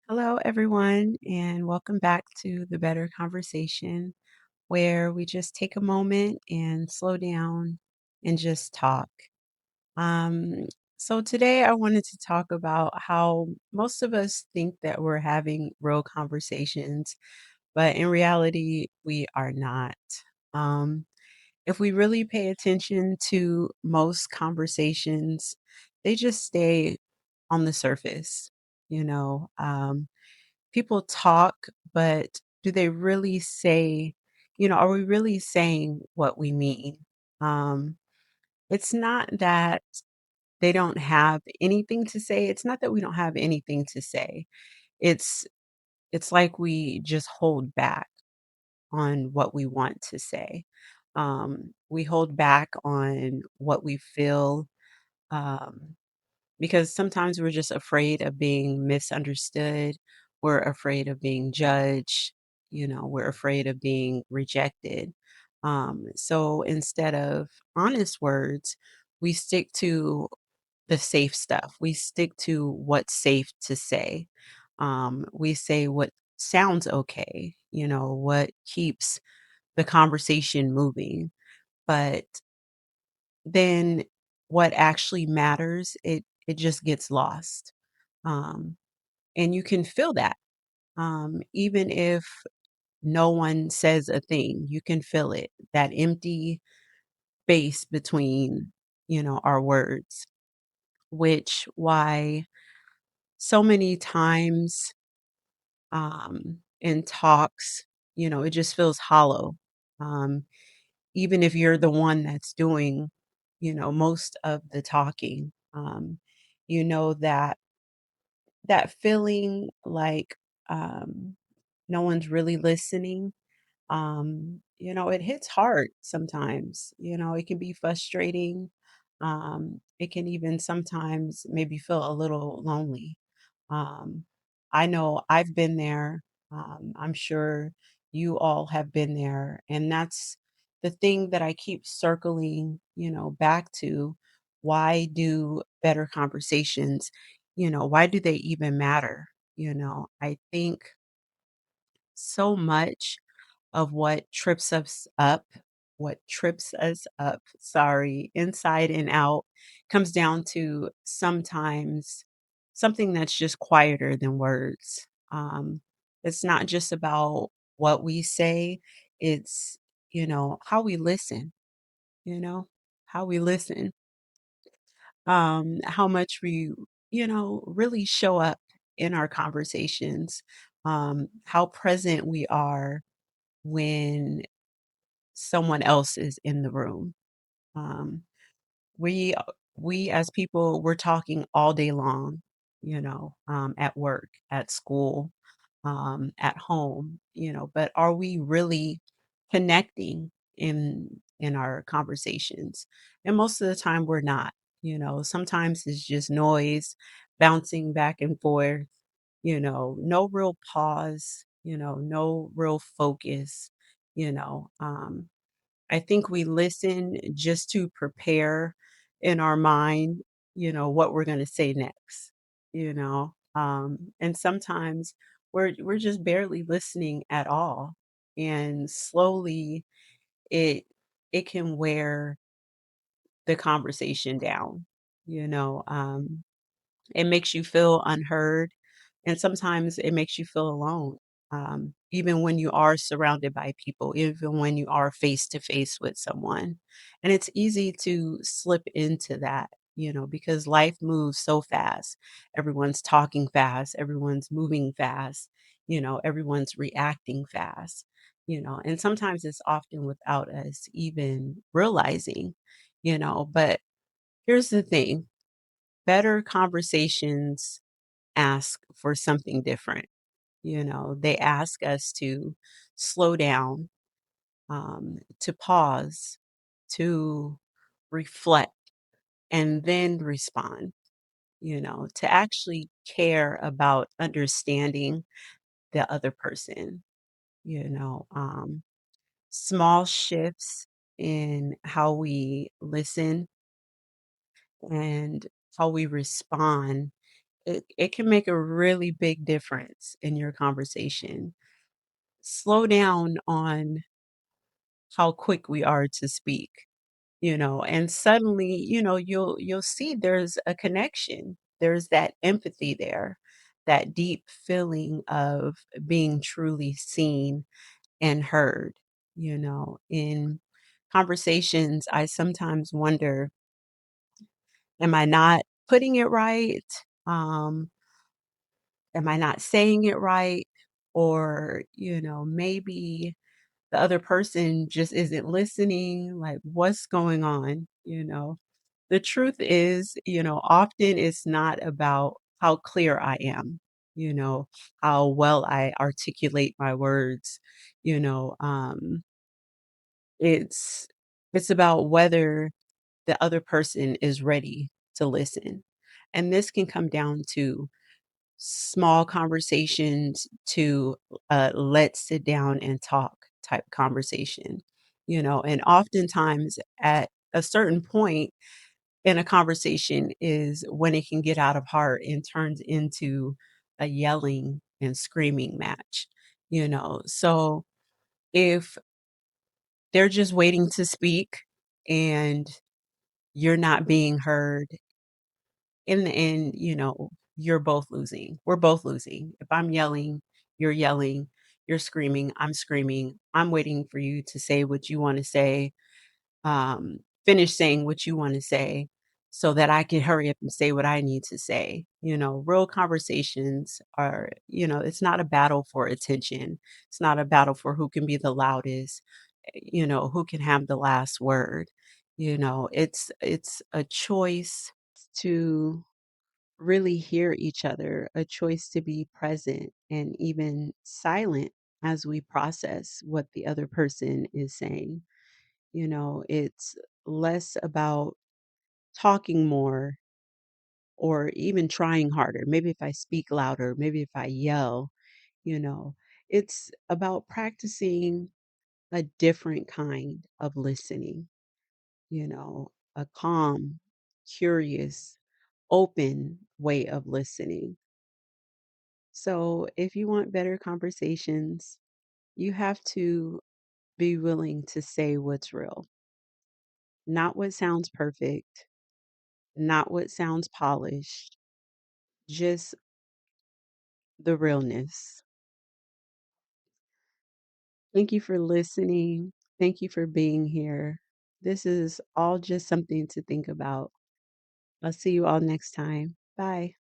Hello, everyone, and welcome back to the Better Conversation, where we just take a moment and slow down and just talk. Um, so, today I wanted to talk about how most of us think that we're having real conversations, but in reality, we are not. Um, if we really pay attention to most conversations, they just stay on the surface. You know, people talk, but do they really say, are we really saying what we mean? Um, it's not that they don't have anything to say. It's not that we don't have anything to say. It's it's like we just hold back on what we want to say. We hold back on what we feel. Um, because sometimes we're just afraid of being misunderstood. We're afraid of being judged. We're afraid of being rejected. So instead of honest words, we stick to the safe stuff. We stick to what's safe to say. We say what sounds okay, what keeps the conversation moving. But then what actually matters, it just gets lost. Um, and you can feel that. Even if no one says a thing, you can feel it, that empty space between, our words, which why so many times in talks, it just feels hollow. Um, even if you're the one that's doing, most of the talking, you know that feeling like no one's really listening. It hits hard sometimes. It can be frustrating. It can even sometimes maybe feel a little lonely. Um, I know I've been there. I'm sure you all have been there. And that's the thing that I keep circling, back to. Why do better conversations, why do they even matter? I think so much of what trips us up, sorry, inside and out, comes down to sometimes something that's just quieter than words. It's not just about what we say, it's, how we listen, you know, how we listen, how much we, really show up in our conversations, how present we are when someone else is in the room. Um, we we as people, we're talking all day long, at work, at school, at home, but are we really connecting in our conversations? And most of the time we're not. Sometimes it's just noise bouncing back and forth, no real pause, no real focus, you know. I think we listen just to prepare in our mind, what we're going to say next, and sometimes we're just barely listening at all. And slowly it it can wear the conversation down, you know. It makes you feel unheard, and sometimes it makes you feel alone, even when you are surrounded by people, even when you are face to face with someone. And it's easy to slip into that, because life moves so fast. Everyone's talking fast, everyone's moving fast, everyone's reacting fast, and sometimes it's often without us even realizing, but here's the thing: better conversations ask for something different. They ask us to slow down, to pause, to reflect, and then respond, to actually care about understanding the other person, you know. Small shifts in how we listen and how we respond, it can make a really big difference in your conversation. Slow down on how quick we are to speak, and suddenly, you'll see there's a connection. There's that empathy there, that deep feeling of being truly seen and heard. In conversations, I sometimes wonder, am I not putting it right? Um, am I not saying it right? Or, maybe the other person just isn't listening. Like, what's going on? The truth is, often it's not about how clear I am, how well I articulate my words. You know, um, it's it's about whether the other person is ready to listen. And this can come down to small conversations to let's sit down and talk type conversation. And oftentimes at a certain point in a conversation is when it can get out of heart and turns into a yelling and screaming match. So if they're just waiting to speak and you're not being heard, in the end, you're both losing. We're both losing. If I'm yelling, you're screaming, I'm screaming. I'm waiting for you to say what you want to say, finish saying what you want to say so that I can hurry up and say what I need to say. Real conversations are, it's not a battle for attention. It's not a battle for who can be the loudest, who can have the last word. It's a choice to really hear each other, a choice to be present and even silent as we process what the other person is saying. It's less about talking more or even trying harder. Maybe if I speak louder, maybe if I yell, you know, it's about practicing a different kind of listening, a calm, curious, open way of listening. So, if you want better conversations, you have to be willing to say what's real, not what sounds perfect, not what sounds polished, just the realness. Thank you for listening. Thank you for being here. This is all just something to think about. I'll see you all next time. Bye.